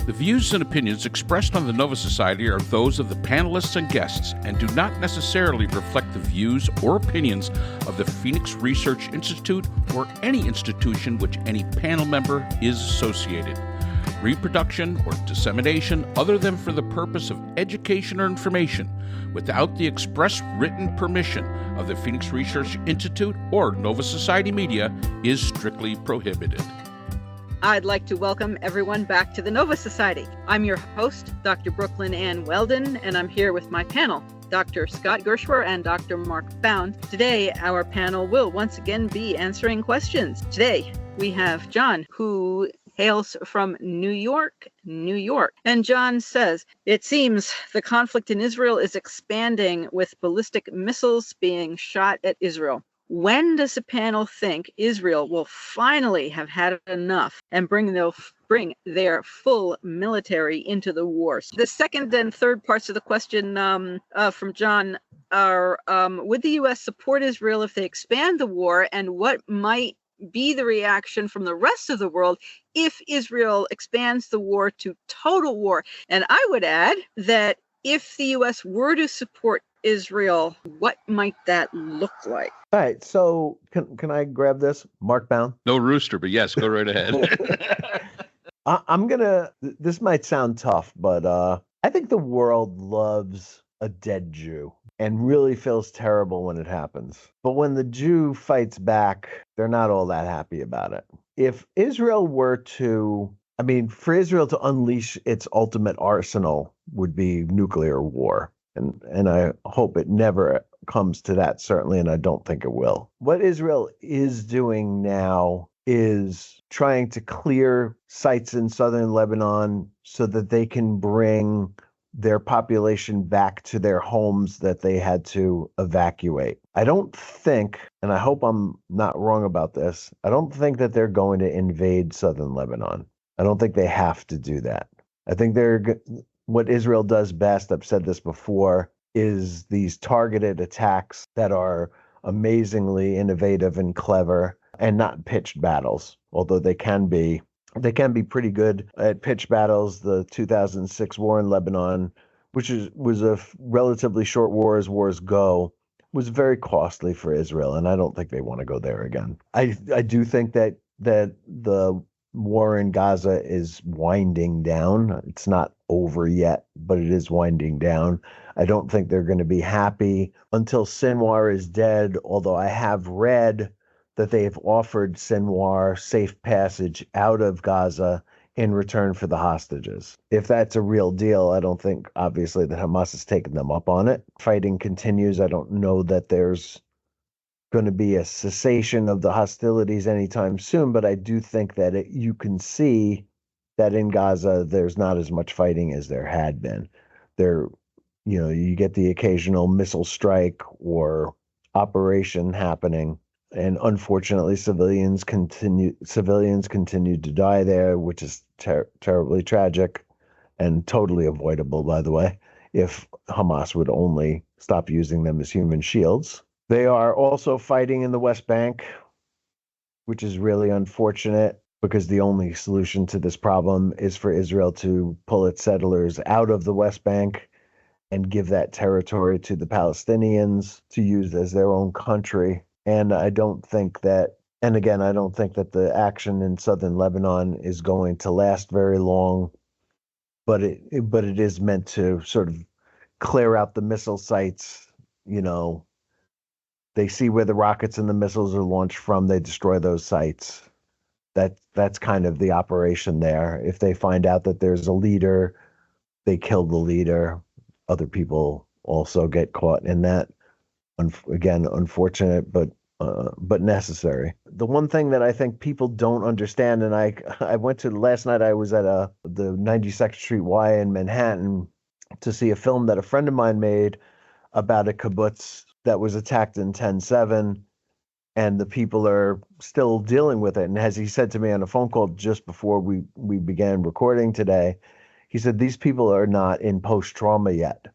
The views and opinions expressed on the Nova Society are those of the panelists and guests and do not necessarily reflect the views or opinions of the Phoenix Research Institute or any institution which any panel member is associated. Reproduction or dissemination other than for the purpose of education or information without the express written permission of the Phoenix Research Institute or Nova Society Media is strictly prohibited. I'd like to welcome everyone back to the Nova Society. I'm your host, Dr. Brooklyn Ann Weldon, and I'm here with my panel, Dr. Scott Gershwer and Dr. Mark Bound. Today, our panel will once again be answering questions. Today, we have John, who hails from New York. And John says, it seems the conflict in Israel is expanding with ballistic missiles being shot at Israel. When does the panel think Israel will finally have had enough and bring their full military into the war? The second and third parts of the question from John are, would the U.S. support Israel if they expand the war, and what might be the reaction from the rest of the world if Israel expands the war to total war? And I would add that if the U.S. were to support Israel, what might that look like? All right, so can I grab this? Mark Bound? No rooster, but yes, go right ahead. This might sound tough, but I think the world loves a dead Jew and really feels terrible when it happens. But when the Jew fights back, they're not all that happy about it. If Israel were to, for Israel to unleash its ultimate arsenal would be nuclear war. And I hope it never comes to that, certainly, and I don't think it will. What Israel is doing now is trying to clear sites in southern Lebanon so that they can bring their population back to their homes that they had to evacuate. I don't think, and I hope I'm not wrong about this, I don't think that they're going to invade southern Lebanon. I don't think they have to do that. I think what Israel does best, I've said this before, is these targeted attacks that are amazingly innovative and clever and not pitched battles, although they can be pretty good at pitched battles. The 2006 war in Lebanon, which was a relatively short war as wars go, was very costly for Israel, and I don't think they want to go there again. I do think that the war in Gaza is winding down. It's not over yet, but it is winding down. I don't think they're going to be happy until Sinwar is dead, although I have read that they have offered Sinwar safe passage out of Gaza in return for the hostages. If that's a real deal, I don't think, obviously, that Hamas has taken them up on it. Fighting continues. I don't know that there's going to be a cessation of the hostilities anytime soon, but I do think that you can see that in Gaza there's not as much fighting as there had been. You get the occasional missile strike or operation happening, and unfortunately civilians continue to die there, which is terribly tragic and totally avoidable, by the way, if Hamas would only stop using them as human shields. They are also fighting in the West Bank, which is really unfortunate because the only solution to this problem is for Israel to pull its settlers out of the West Bank and give that territory to the Palestinians to use as their own country. And I don't think that the action in southern Lebanon is going to last very long, but it is meant to sort of clear out the missile sites. They see where the rockets and the missiles are launched from. They destroy those sites. That's kind of the operation there. If they find out that there's a leader, they kill the leader. Other people also get caught in that. Again, unfortunate, but necessary. The one thing that I think people don't understand, and I went to last night. I was at the 92nd Street Y in Manhattan to see a film that a friend of mine made about a kibbutz that was attacked in 10/7, and the people are still dealing with it. And as he said to me on a phone call just before we began recording today, he said, these people are not in post-trauma yet.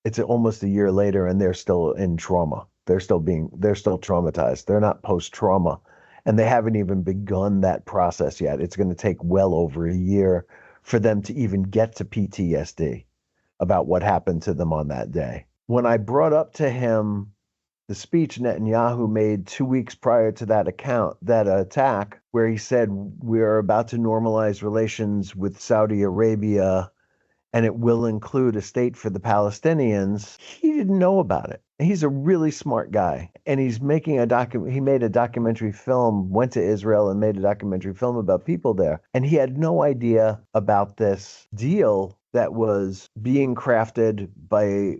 It's almost a year later and they're still in trauma. They're still traumatized. They're not post-trauma. And they haven't even begun that process yet. It's going to take well over a year for them to even get to PTSD about what happened to them on that day. When I brought up to him the speech Netanyahu made 2 weeks prior to that attack, where he said, we're about to normalize relations with Saudi Arabia and it will include a state for the Palestinians, he didn't know about it. He's a really smart guy, and he's making he made a documentary film, went to Israel and made a documentary film about people there. And he had no idea about this deal that was being crafted by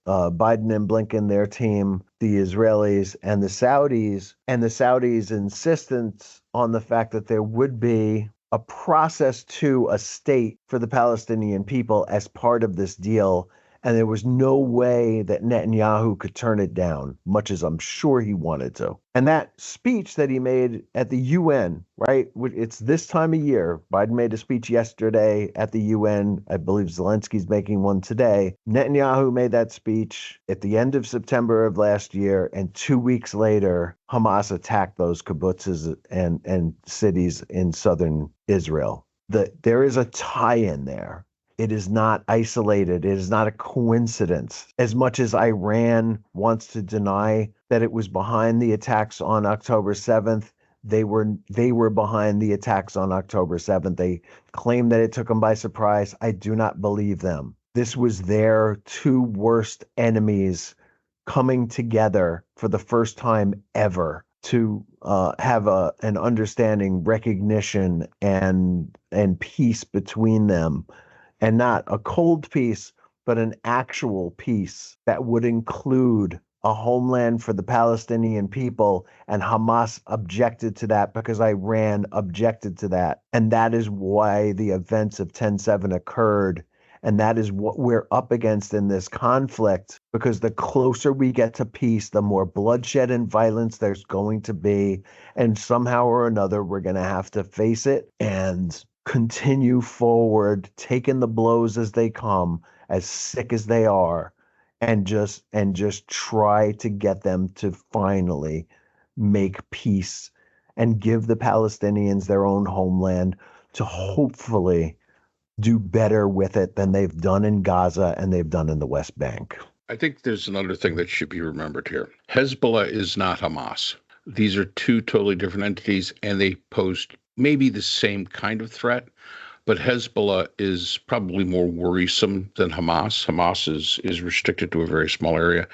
Biden and Blinken, their team, the Israelis and the Saudis' insistence on the fact that there would be a process to a state for the Palestinian people as part of this deal. And there was no way that Netanyahu could turn it down, much as I'm sure he wanted to. And that speech that he made at the UN, right? It's this time of year. Biden made a speech yesterday at the UN. I believe Zelensky's making one today. Netanyahu made that speech at the end of September of last year. And 2 weeks later, Hamas attacked those kibbutzes and cities in southern Israel. There is a tie-in there. It is not isolated. It is not a coincidence. As much as Iran wants to deny that it was behind the attacks on October 7th, they were behind the attacks on October 7th. They claim that it took them by surprise. I do not believe them. This was their two worst enemies coming together for the first time ever to have an understanding, recognition, and peace between them. And not a cold peace, but an actual peace that would include a homeland for the Palestinian people. And Hamas objected to that because Iran objected to that. And that is why the events of 10/7 occurred. And that is what we're up against in this conflict, because the closer we get to peace, the more bloodshed and violence there's going to be. And somehow or another, we're going to have to face it and continue forward, taking the blows as they come, as sick as they are, and just try to get them to finally make peace and give the Palestinians their own homeland to hopefully do better with it than they've done in Gaza and they've done in the West Bank. I think there's another thing that should be remembered here. Hezbollah is not Hamas. These are two totally different entities, and they pose maybe the same kind of threat, but Hezbollah is probably more worrisome than Hamas. Hamas is restricted to a very small area.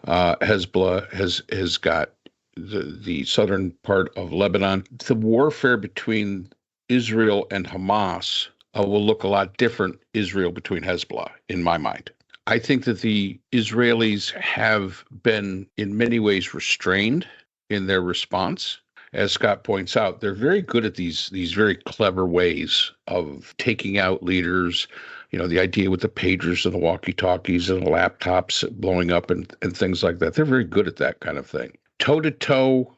Hezbollah has got the southern part of Lebanon. The warfare between Israel and Hamas will look a lot different, Israel between Hezbollah, in my mind. I think that the Israelis have been in many ways restrained in their response. As Scott points out, they're very good at these very clever ways of taking out leaders. You know, the idea with the pagers and the walkie-talkies and the laptops blowing up and things like that. They're very good at that kind of thing. Toe-to-toe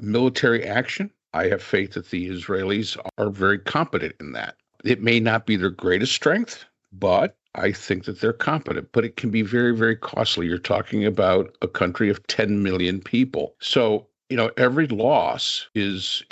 military action, I have faith that the Israelis are very competent in that. It may not be their greatest strength, but I think that they're competent. But it can be very, very costly. You're talking about a country of 10 million people. So, you know, every loss is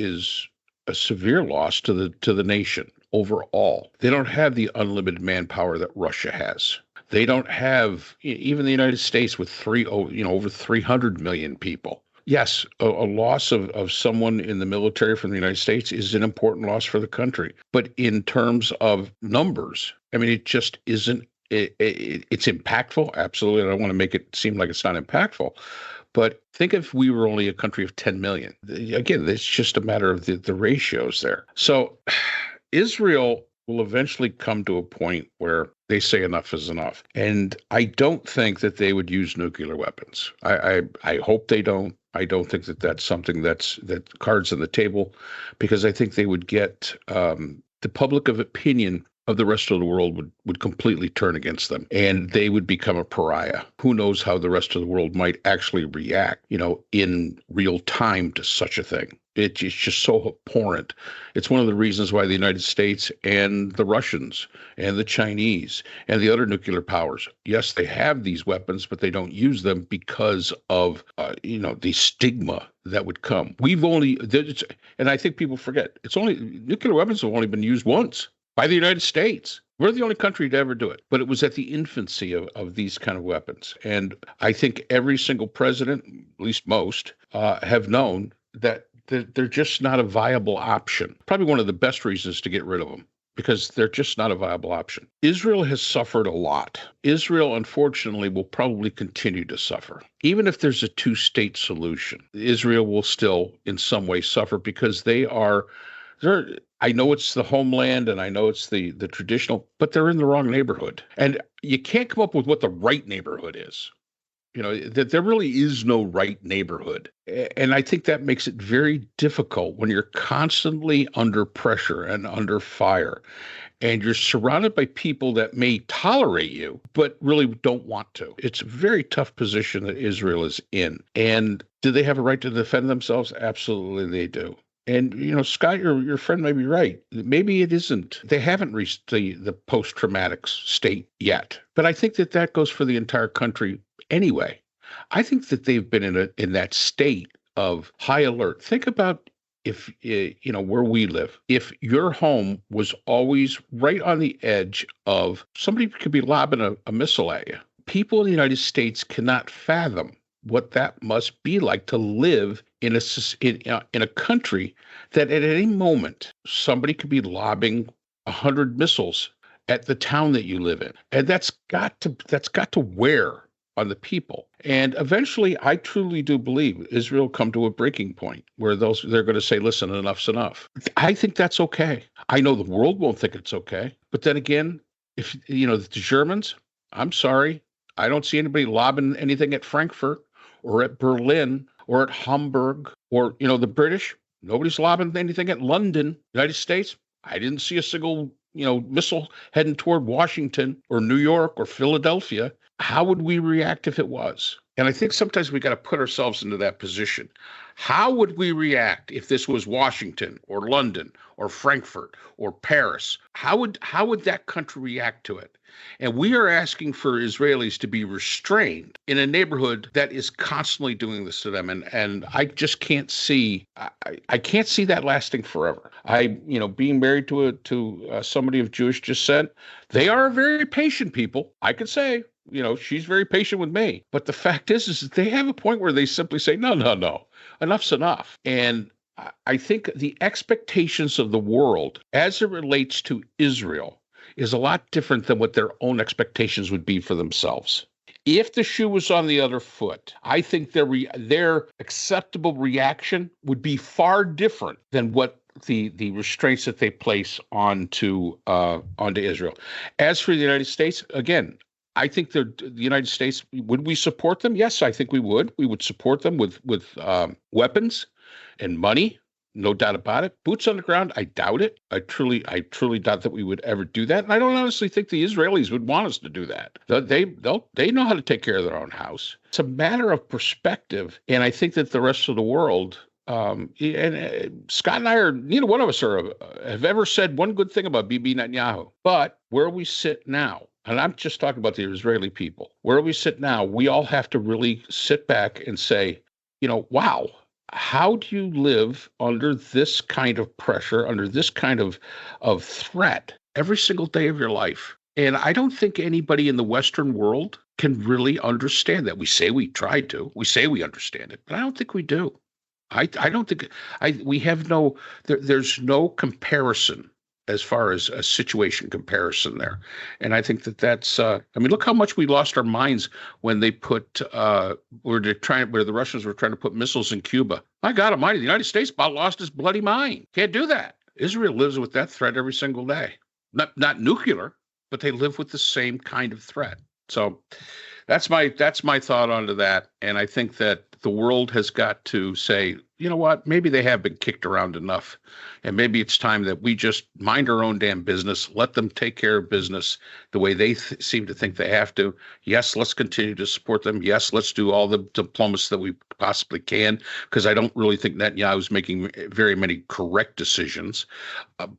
a severe loss to the nation overall. They don't have the unlimited manpower that Russia has. They don't have, even the United States with over 300 million people. Yes, a loss of someone in the military from the United States is an important loss for the country. But in terms of numbers, I mean, it just isn't. It's impactful, absolutely. I don't want to make it seem like it's not impactful. But think if we were only a country of 10 million. Again, it's just a matter of the ratios there. So Israel will eventually come to a point where they say enough is enough. And I don't think that they would use nuclear weapons. I hope they don't. I don't think that that's something that cards on the table, because I think they would get the public of opinion of the rest of the world would completely turn against them, and they would become a pariah. Who knows how the rest of the world might actually react, in real time to such a thing. It's just so abhorrent. It's one of the reasons why the United States and the Russians and the Chinese and the other nuclear powers, yes, they have these weapons, but they don't use them because of, the stigma that would come. And I think people forget, nuclear weapons have only been used once by the United States. We're the only country to ever do it. But it was at the infancy of these kind of weapons. And I think every single president, at least most, have known that they're just not a viable option. Probably one of the best reasons to get rid of them, because they're just not a viable option. Israel has suffered a lot. Israel, unfortunately, will probably continue to suffer. Even if there's a two-state solution, Israel will still in some way suffer because I know it's the homeland and I know it's the traditional, but they're in the wrong neighborhood. And you can't come up with what the right neighborhood is. That there really is no right neighborhood. And I think that makes it very difficult when you're constantly under pressure and under fire, and you're surrounded by people that may tolerate you, but really don't want to. It's a very tough position that Israel is in. And do they have a right to defend themselves? Absolutely they do. And, Scott, your friend may be right. Maybe it isn't. They haven't reached the post-traumatic state yet. But I think that goes for the entire country anyway. I think that they've been in that state of high alert. Think about if, where we live. If your home was always right on the edge of somebody could be lobbing a missile at you. People in the United States cannot fathom what that must be like to live in a country that at any moment somebody could be lobbing 100 missiles at the town that you live in, and that's got to wear on the people. And eventually, I truly do believe Israel come to a breaking point where they're going to say, "Listen, enough's enough." I think that's okay. I know the world won't think it's okay, but then again, if the Germans, I'm sorry, I don't see anybody lobbing anything at Frankfurt or at Berlin or at Hamburg or, the British. Nobody's lobbing anything at London. United States, I didn't see a single, missile heading toward Washington or New York or Philadelphia. How would we react if it was? And I think sometimes we got to put ourselves into that position. How would we react if this was Washington or London or Frankfurt or Paris? How would that country react to it? And we are asking for Israelis to be restrained in a neighborhood that is constantly doing this to them. And I just can't see, I can't see that lasting forever. Being married to somebody of Jewish descent, they are very patient people. I could say, she's very patient with me. But the fact is they have a point where they simply say, no, enough's enough. And I think the expectations of the world as it relates to Israel is a lot different than what their own expectations would be for themselves. If the shoe was on the other foot, I think their acceptable reaction would be far different than what the restraints that they place onto Israel. As for the United States, again, I think the United States, would we support them? Yes, I think we would. We would support them with weapons and money. No doubt about it. Boots on the ground, I doubt it. I truly doubt that we would ever do that. And I don't honestly think the Israelis would want us to do that. They know how to take care of their own house. It's a matter of perspective. And I think that the rest of the world, Scott and I neither one of us have ever said one good thing about Bibi Netanyahu. But where we sit now, and I'm just talking about the Israeli people, where we sit now, we all have to really sit back and say, wow. How do you live under this kind of pressure, under this kind of threat every single day of your life? And I don't think anybody in the Western world can really understand that. We say we try to. We say we understand it, but I don't think we do. I don't think we have there's no comparison as far as a situation comparison there. And I think that's, look how much we lost our minds when they put, where the Russians were trying to put missiles in Cuba. My God almighty, the United States about lost its bloody mind. Can't do that. Israel lives with that threat every single day. Not nuclear, but they live with the same kind of threat. So that's my thought onto that. And I think that the world has got to say, you know what, maybe they have been kicked around enough. And maybe it's time that we just mind our own damn business, let them take care of business the way they seem to think they have to. Yes, let's continue to support them. Yes, let's do all the diplomacy that we possibly can, because I don't really think Netanyahu's making very many correct decisions.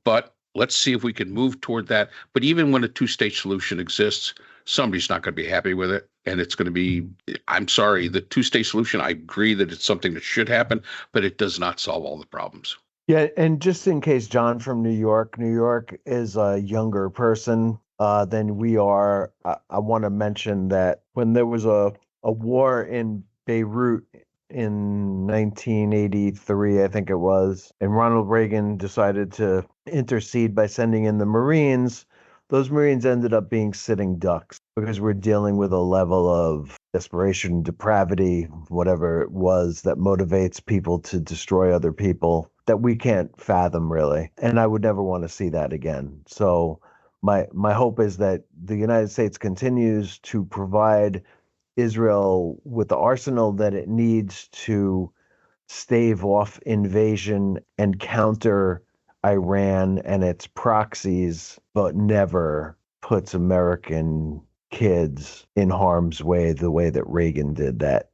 But let's see if we can move toward that. But even when a two-state solution exists, somebody's not going to be happy with it. And it's going to be, I'm sorry, the two-state solution, I agree that it's something that should happen, but it does not solve all the problems. Yeah, and just in case John from New York is a younger person than we are, I want to mention that when there was a war in Beirut in 1983, I think it was, and Ronald Reagan decided to intercede by sending in the Marines, those Marines ended up being sitting ducks because we're dealing with a level of desperation, depravity, whatever it was that motivates people to destroy other people that we can't fathom really. And I would never want to see that again. So my hope is that the United States continues to provide Israel with the arsenal that it needs to stave off invasion and counter Iran and its proxies, but never puts American kids in harm's way the way that Reagan did that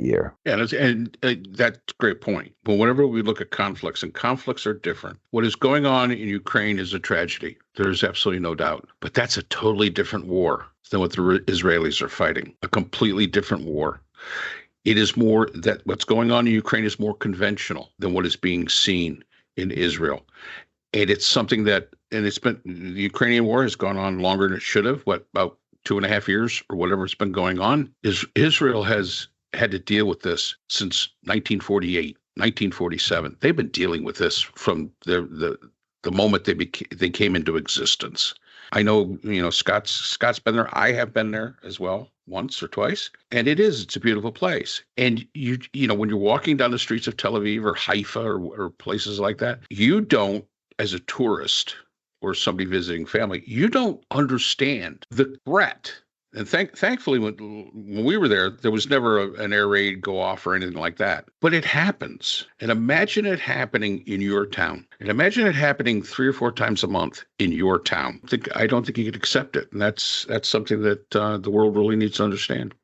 year. Yeah, that's a great point. But whenever we look at conflicts, and conflicts are different, what is going on in Ukraine is a tragedy. There's absolutely no doubt. But that's a totally different war than what the Israelis are fighting, a completely different war. It is more that what's going on in Ukraine is more conventional than what is being seen in Israel. And it's something that, and it's been, the Ukrainian war has gone on longer than it should have, about 2.5 years or whatever it's been going on. Israel has had to deal with this since 1948, 1947. They've been dealing with this from the moment they came into existence. I know, Scott's been there. I have been there as well, once or twice. And it's a beautiful place. And when you're walking down the streets of Tel Aviv or Haifa or places like that, you don't, as a tourist or somebody visiting family, you don't understand the threat. And thankfully, when we were there, there was never an air raid go off or anything like that. But it happens. And imagine it happening in your town. And imagine it happening 3 or 4 times a month in your town. I don't think you could accept it. And that's something that the world really needs to understand.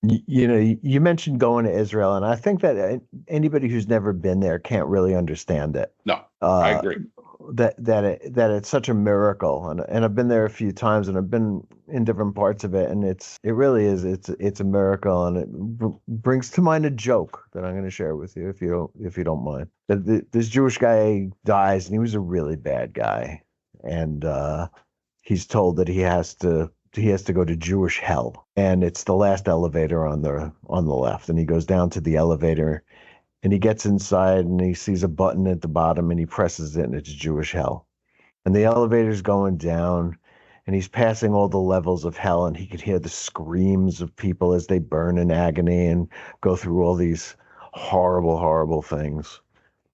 You mentioned going to Israel, and I think that anybody who's never been there can't really understand it. No, I agree. That it's such a miracle, and I've been there a few times, and I've been in different parts of it, and it really is it's a miracle, and it brings to mind a joke that I'm going to share with you if you don't mind. That this Jewish guy dies, and he was a really bad guy, and he's told that he has to go to Jewish hell, and it's the last elevator on the left, and he goes down to the elevator. And he gets inside and he sees a button at the bottom and he presses it and it's Jewish hell. And the elevator's going down and he's passing all the levels of hell and he could hear the screams of people as they burn in agony and go through all these horrible, horrible things.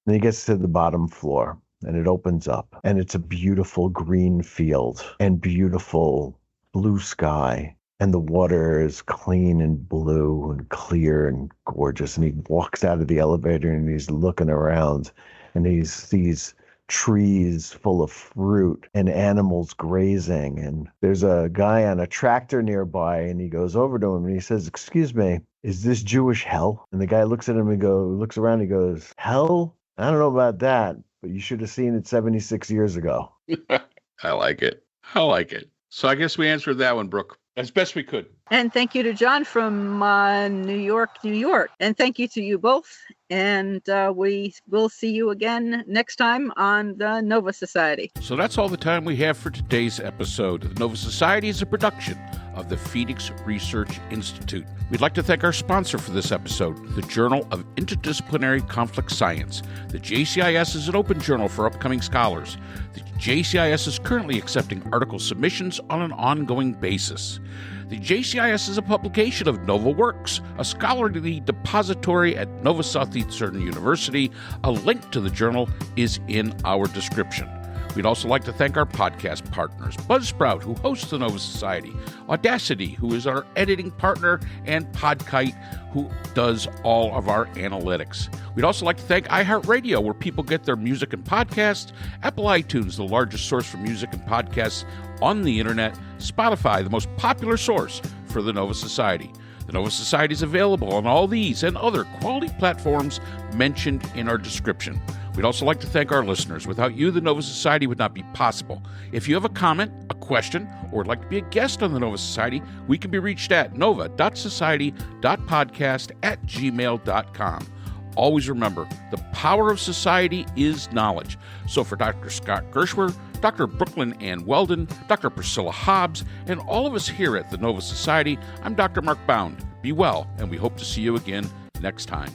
And he gets to the bottom floor and it opens up and it's a beautiful green field and beautiful blue sky. And the water is clean and blue and clear and gorgeous. And he walks out of the elevator and he's looking around and he sees trees full of fruit and animals grazing. And there's a guy on a tractor nearby and he goes over to him and he says, "Excuse me, is this Jewish hell?" And the guy looks at him and looks around and he goes, "Hell? I don't know about that, but you should have seen it 76 years ago." I like it. So I guess we answered that one, Brooke, as best we could. And thank you to John from New York. And thank you to you both. And we will see you again next time on the Nova Society. So that's all the time we have for today's episode. The Nova Society is a production of the Phoenix Research Institute. We'd like to thank our sponsor for this episode, the Journal of Interdisciplinary Conflict Science. The JCIS is an open journal for upcoming scholars. The JCIS is currently accepting article submissions on an ongoing basis. The JCIS is a publication of Nova Works, a scholarly depository at Nova Southeastern University. A link to the journal is in our description. We'd also like to thank our podcast partners, Buzzsprout, who hosts the Nova Society, Audacity, who is our editing partner, and Podkite, who does all of our analytics. We'd also like to thank iHeartRadio, where people get their music and podcasts, Apple iTunes, the largest source for music and podcasts on the internet, Spotify, the most popular source for the Nova Society. The Nova Society is available on all these and other quality platforms mentioned in our description. We'd also like to thank our listeners. Without you, the Nova Society would not be possible. If you have a comment, a question, or would like to be a guest on the Nova Society, we can be reached at nova.society.podcast@gmail.com. always remember, the power of society is knowledge. So for Dr. Scott Gershwer, Dr. Brooklyn Ann Weldon, Dr. Priscilla Hobbs, and all of us here at the Nova Society, I'm Dr. Mark Bound. Be well, and we hope to see you again next time.